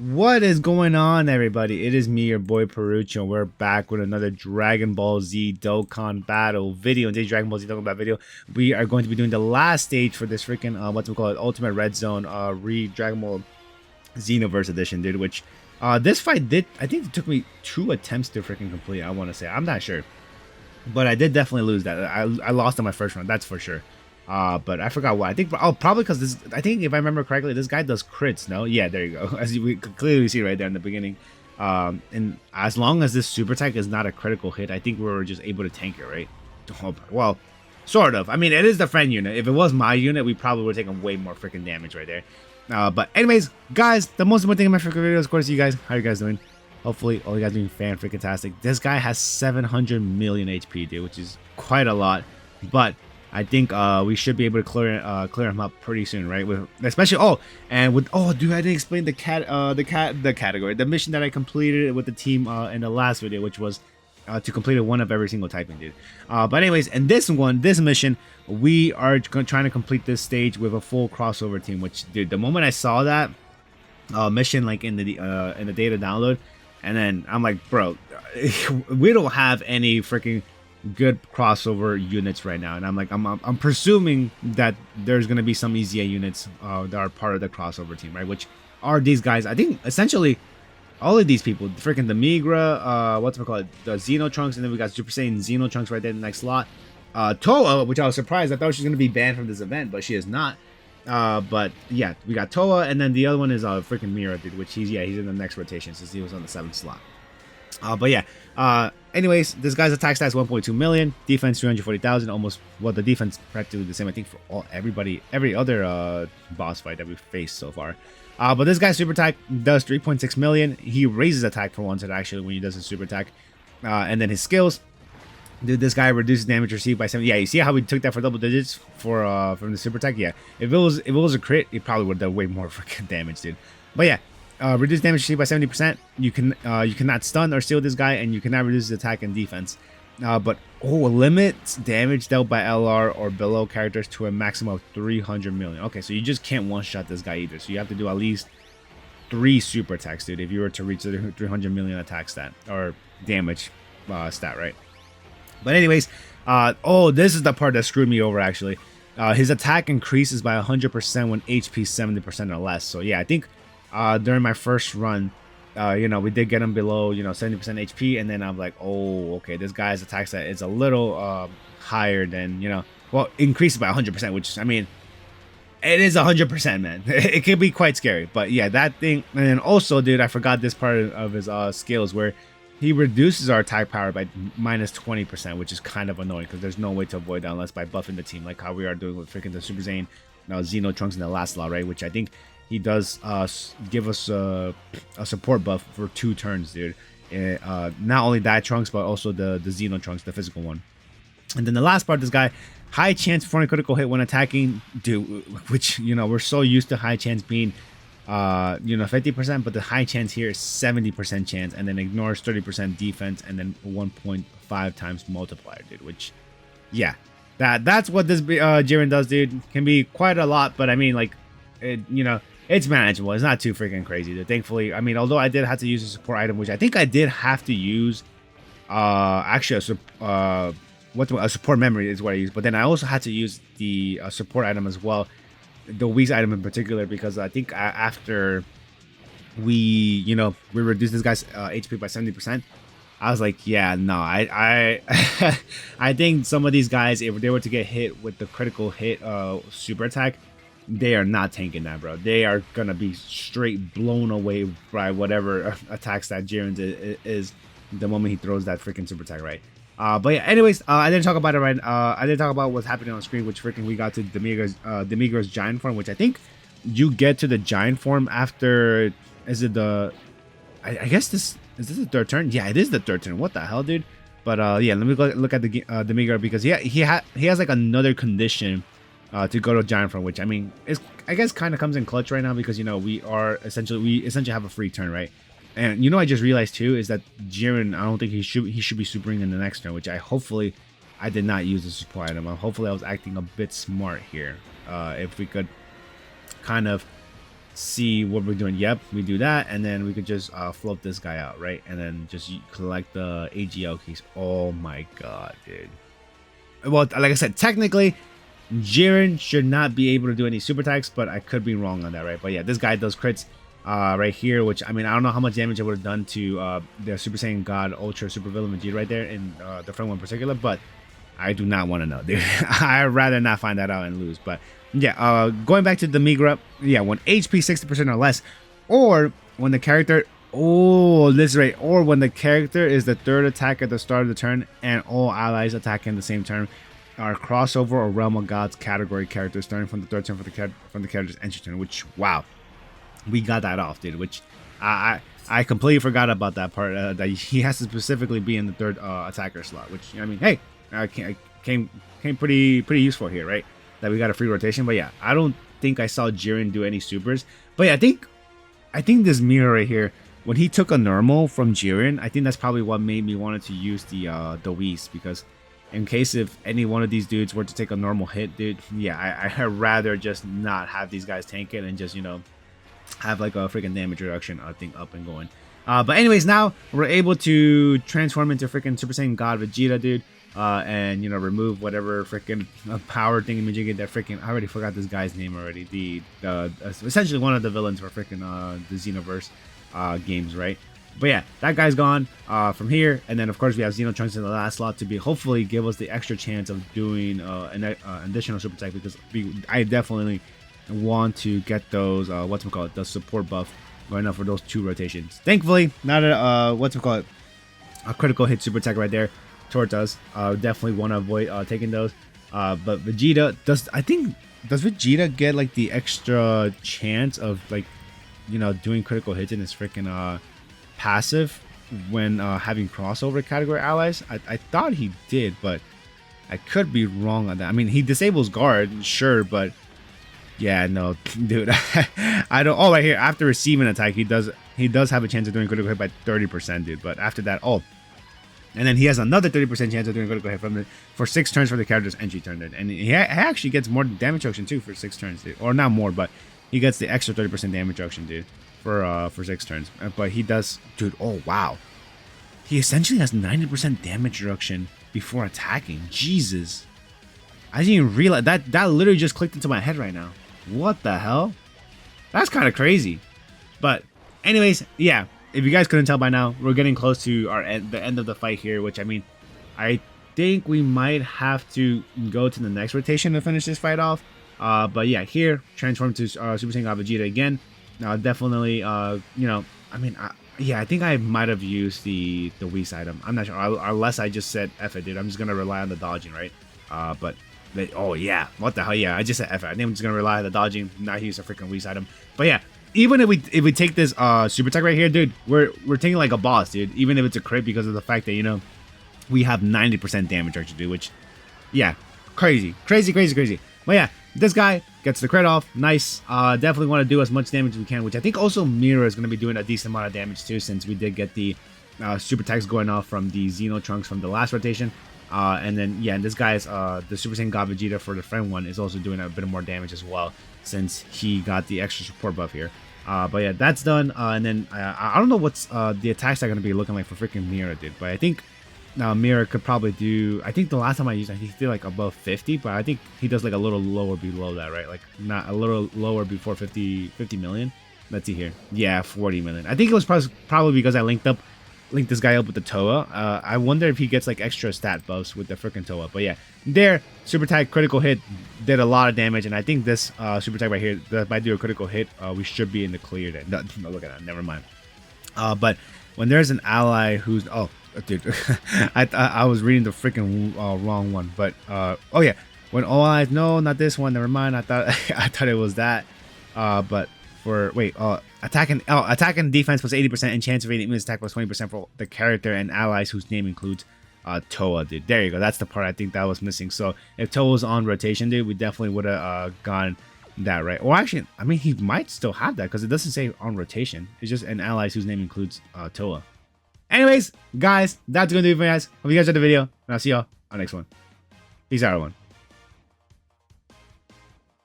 What is going on, everybody? It is me, your boy Perucho. We're back with another Dragon Ball Z Dokkan battle video. In today's Dragon Ball Z Dokkan battle video, we are going to be doing the last stage for this freaking what's we call it, Ultimate Red Zone Dragon Ball Xenoverse edition, dude. Which this fight did, I think it took me 2 attempts to freaking complete. I want to say, I'm not sure, but I did definitely lose that. I lost on my first run, that's for sure. But I forgot why. I think probably because this. I think if I remember correctly, this guy does crits. No, yeah, there you go. As we could clearly see right there in the beginning. And as long as this super attack is not a critical hit, I think we were just able to tank it, right? Well, sort of. I mean, it is the friend unit. If it was my unit, we probably would have taken way more freaking damage right there. But anyways, guys, the most important thing in my freaking video is, of course, you guys. How you guys doing? Hopefully, all you guys doing fan-freaking-tastic. This guy has 700 million HP, dude, which is quite a lot. But I think we should be able to clear him up pretty soon, right? With especially dude, I didn't explain the category, the mission that I completed with the team in the last video, which was to complete one of every single typing, dude. But anyways, in this mission, we are trying to complete this stage with a full crossover team. Which, dude, the moment I saw that mission like in the data download, and then I'm like, bro, we don't have any freaking good crossover units right now, and I'm like, I'm presuming that there's gonna be some EZA units that are part of the crossover team, right? Which are these guys. I think essentially all of these people, freaking the Migra, what's it called, the Xeno Trunks, and then we got Super Saiyan Xeno Trunks right there in the next slot. Toa, which I was surprised. I thought she was gonna be banned from this event, but she is not. But yeah, we got Toa, and then the other one is freaking Mira, dude, which he's in the next rotation since he was on the 7th slot. But yeah, anyways, this guy's attack stats 1.2 million, defense 340,000, almost, well, the defense practically the same, I think, for every other boss fight that we've faced so far. But this guy's super attack does 3.6 million. He raises attack for once, actually, when he does his super attack. And then his skills, dude, this guy reduces damage received by 7. Yeah, you see how we took that for double digits for from the super attack? Yeah, if it was a crit, it probably would have done way more freaking damage, dude. But yeah, reduce damage received by 70%. You cannot stun or steal this guy, and you cannot reduce his attack and defense. But limits damage dealt by LR or below characters to a maximum of 300 million. Okay, so you just can't one-shot this guy either. So you have to do at least 3 super attacks, dude, if you were to reach the 300 million attack stat or damage stat, right? But anyways, this is the part that screwed me over, actually. His attack increases by 100% when HP 70% or less. So yeah, I think during my first run, we did get him below 70% HP, and then I'm like, oh, okay, this guy's attack stat is a little higher than increases by 100%, which, I mean, it is 100%, man. It can be quite scary. But yeah, that thing. And then also, dude, I forgot this part of his skills where he reduces our attack power by minus 20%, which is kind of annoying because there's no way to avoid that unless by buffing the team, like how we are doing with freaking the Super Saiyan Xeno Trunks in the last slot, right? Which I think he does give us a support buff for 2 turns, dude. Not only that Trunks, but also the Xeno Trunks, the physical one. And then the last part, this guy, high chance for a critical hit when attacking, dude, which, we're so used to high chance being 50%, but the high chance here is 70% chance, and then ignores 30% defense, and then 1.5 times multiplier, dude. Which, yeah, that's what this Jiren does, dude. Can be quite a lot, but I mean, like, it's manageable. It's not too freaking crazy, dude. Thankfully, I mean, although I did have to use a support item, which I think I did have to use, actually a support memory is what I used, but then I also had to use the support item as well, the Whis item in particular, because I think after we reduced this guy's HP by 70%, I was like, yeah, no, I I think some of these guys, if they were to get hit with the critical hit super attack, they are not tanking that, bro. They are gonna be straight blown away by whatever attacks that Jiren is the moment he throws that freaking super attack, right? But yeah, anyways, I didn't talk about it right. I didn't talk about what's happening on screen, which freaking we got to Demigra's giant form, which I think you get to the giant form after. Is it the? I guess is this the 3rd turn? Yeah, it is the 3rd turn. What the hell, dude? But yeah, let me look at the Demigra, because he has like another condition to go to giant form, which, I mean, I guess kind of comes in clutch right now, because we essentially have a free turn, right? And I just realized too is that Jiren, I don't think he should be supering in the next turn, which hopefully I did not use the support item. Hopefully I was acting a bit smart here. If we could kind of see what we're doing. Yep, we do that, and then we could just float this guy out, right? And then just collect the AGL keys. Oh my god, dude. Well, like I said, technically Jiren should not be able to do any super attacks, but I could be wrong on that, right? But yeah, this guy does crits right here, which I mean, I don't know how much damage it would have done to the Super Saiyan God Ultra Supervillain Vegeta right there in the front one in particular, but I do not want to know, dude. I'd rather not find that out and lose. But yeah, going back to the Migra, yeah, when HP 60% or less, or when the character, oh, this is right, or when the character is the third attack at the start of the turn and all allies attack in the same turn, are crossover or Realm of Gods category characters starting from the third turn from the character's entry turn. Which, wow, we got that off, dude. Which I completely forgot about that part, that he has to specifically be in the third attacker slot. Which, I mean, hey, came pretty useful here, right? That we got a free rotation. But yeah, I don't think I saw Jiren do any supers. But yeah, I think this mirror right here, when he took a normal from Jiren, I think that's probably what made me wanted to use the Whis, because in case if any one of these dudes were to take a normal hit, dude, yeah, I'd rather just not have these guys tank it and just, you know, have like a freaking damage reduction thing up and going. But anyways, now we're able to transform into freaking Super Saiyan God Vegeta, dude. And, you know, remove whatever freaking power thingamajiggy that freaking, I already forgot this guy's name already. The essentially one of the villains for freaking the Xenoverse games, right? But yeah, that guy's gone from here. And then, of course, we have Xeno Trunks in the last slot to be hopefully give us the extra chance of doing an additional super attack, because I definitely want to get those, the support buff going up for those 2 rotations. Thankfully, not a, a critical hit super attack right there towards us. Definitely want to avoid taking those. But Vegeta does Vegeta get like the extra chance of, like, you know, doing critical hits in his freaking passive when having crossover category allies? I thought he did, but I could be wrong on that. I mean, he disables guard, sure, but yeah, no, dude. I don't. Oh, right here, after receiving an attack, he does have a chance of doing critical hit by 30%, dude. But after that, oh. And then he has another 30% chance of doing critical hit for 6 turns for the character's entry turn. And he actually gets more damage reduction too for 6 turns, dude. Or not more, but he gets the extra 30% damage reduction, dude, for 6 turns. But he does, dude. Oh wow, he essentially has 90% damage reduction before attacking. Jesus, I didn't even realize that. That literally just clicked into my head right now. What the hell? That's kind of crazy. But anyways, yeah. If you guys couldn't tell by now, we're getting close to the end of the fight here, which, I mean, I think we might have to go to the next rotation to finish this fight off. But yeah, here, transform to Super Saiyan God Vegeta again. Definitely, you know, I mean, yeah, I think I might have used the Whis item. I'm not sure, unless I just said F it, dude. I'm just going to rely on the dodging, right? Oh yeah, what the hell, yeah, I just said F it. I think I'm just going to rely on the dodging, not use a freaking Whis item. But yeah, even if we take this super attack right here, dude, we're taking like a boss, dude. Even if it's a crit, because of the fact that, you know, we have 90% damage actually, dude. Which, yeah, crazy. But yeah, this guy gets the crit off. Nice. Definitely want to do as much damage as we can. Which I think also Mira is going to be doing a decent amount of damage too, since we did get the super attacks going off from the Xeno Trunks from the last rotation. And then yeah, and this guy's the Super Saiyan God Vegeta for the friend one is also doing a bit more damage as well, since he got the extra support buff here. But yeah, that's done. And then I don't know what's the attacks are going to be looking like for freaking Mira, dude. But I think Mira could probably do, I think the last time I used it, he did like above 50, but I think he does like a little lower below that, right? Like not a little lower before 50 million. Let's see here. Yeah, 40 million. I think it was probably because I linked this guy up with the Toa. I wonder if he gets like extra stat buffs with the freaking Toa. But yeah, there, super attack critical hit did a lot of damage, and I think this super attack right here that might do a critical hit. We should be in the clear then. No, look at that. Never mind. But when there's an ally who's dude, I was reading the freaking wrong one. But oh yeah, when all allies, no, not this one. Never mind. I thought it was that. But for attack and defense plus 80% and chance of evading attack plus 20% for the character and allies whose name includes Toa, dude. There you go. That's the part I think that was missing. So if Toa was on rotation, dude, we definitely would have gone that, right? Or actually, I mean, he might still have that because it doesn't say on rotation. It's just an allies whose name includes Toa. Anyways, guys, that's gonna do it for you guys. Hope you guys enjoyed the video, and I'll see y'all on the next one. Peace out, everyone.